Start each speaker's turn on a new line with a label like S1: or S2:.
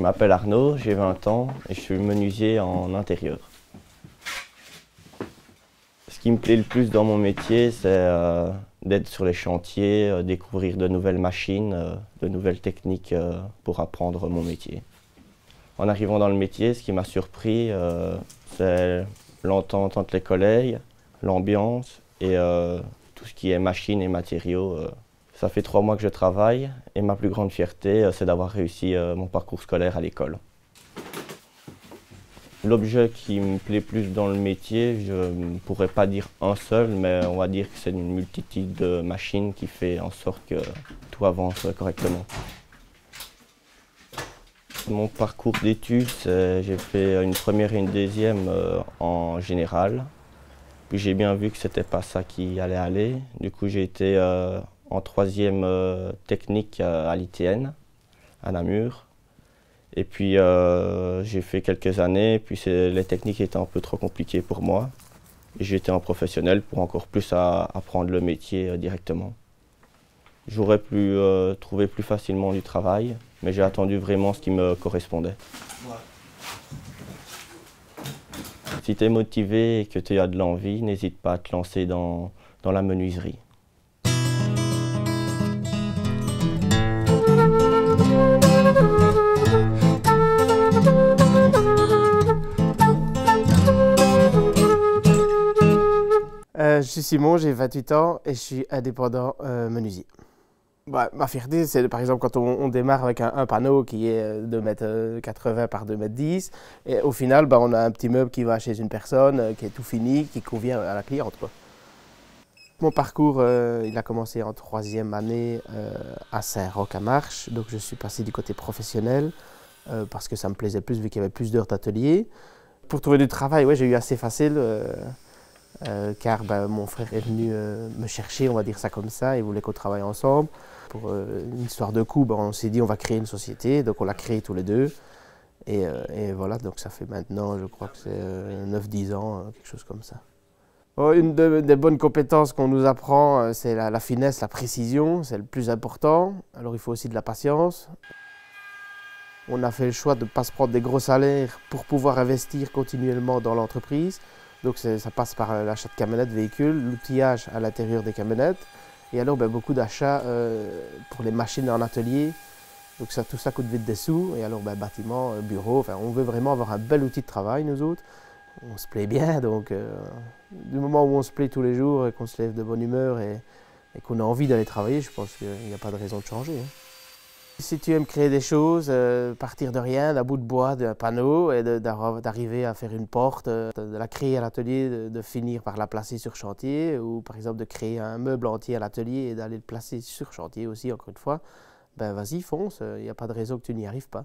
S1: m'appelle Arnaud, j'ai 20 ans et je suis menuisier en intérieur. Ce qui me plaît le plus dans mon métier, c'est d'être sur les chantiers, découvrir de nouvelles machines, de nouvelles techniques pour apprendre mon métier. En arrivant dans le métier, ce qui m'a surpris, c'est l'entente entre les collègues, l'ambiance et tout ce qui est machines et matériaux. Ça fait 3 mois que je travaille et ma plus grande fierté, c'est d'avoir réussi mon parcours scolaire à l'école. L'objet qui me plaît plus dans le métier, je ne pourrais pas dire un seul, mais on va dire que c'est une multitude de machines qui fait en sorte que tout avance correctement. Mon parcours d'études, j'ai fait une première et une deuxième en général. Puis j'ai bien vu que c'était pas ça qui allait aller. Du coup, j'ai été en troisième technique à l'ITN, à Namur. Et puis j'ai fait quelques années, puis les techniques étaient un peu trop compliquées pour moi. J'ai été en professionnel pour encore plus apprendre le métier directement. J'aurais pu trouver plus facilement du travail, mais j'ai attendu vraiment ce qui me correspondait. Ouais. Si tu es motivé et que tu as de l'envie, n'hésite pas à te lancer dans la menuiserie.
S2: Je suis Simon, j'ai 28 ans et je suis indépendant menuisier. Bah, ma fierté, c'est par exemple quand on démarre avec un panneau qui est 2,80 m par 2,10 m et au final, bah, on a un petit meuble qui va chez une personne, qui est tout fini, qui convient à la cliente, quoi. Mon parcours, il a commencé en 3e année à Saint-Roch-à-Marche, donc je suis passé du côté professionnel parce que ça me plaisait plus vu qu'il y avait plus d'heures d'atelier. Pour trouver du travail, ouais, j'ai eu assez facile. Car mon frère est venu me chercher, on va dire ça comme ça, il voulait qu'on travaille ensemble. Pour une histoire de coup, on s'est dit on va créer une société, donc on l'a créée tous les deux. Et voilà, donc ça fait maintenant, je crois que c'est 9-10 ans, quelque chose comme ça. Une des bonnes compétences qu'on nous apprend, c'est la finesse, la précision, c'est le plus important. Alors il faut aussi de la patience. On a fait le choix de ne pas se prendre des gros salaires pour pouvoir investir continuellement dans l'entreprise. Donc ça passe par l'achat de camionnettes, véhicules, l'outillage à l'intérieur des camionnettes et alors beaucoup d'achats pour les machines en atelier. Donc tout ça coûte vite des sous et alors bâtiment, bureau, enfin, on veut vraiment avoir un bel outil de travail nous autres. On se plaît bien donc du moment où on se plaît tous les jours et qu'on se lève de bonne humeur et qu'on a envie d'aller travailler, je pense qu'il n'y a pas de raison de changer. Si tu aimes créer des choses, partir de rien, d'un bout de bois, d'un panneau, et d'arriver à faire une porte, de la créer à l'atelier, de finir par la placer sur chantier, ou par exemple de créer un meuble entier à l'atelier et d'aller le placer sur chantier aussi, encore une fois, ben vas-y, fonce, il n'y a pas de raison que tu n'y arrives pas.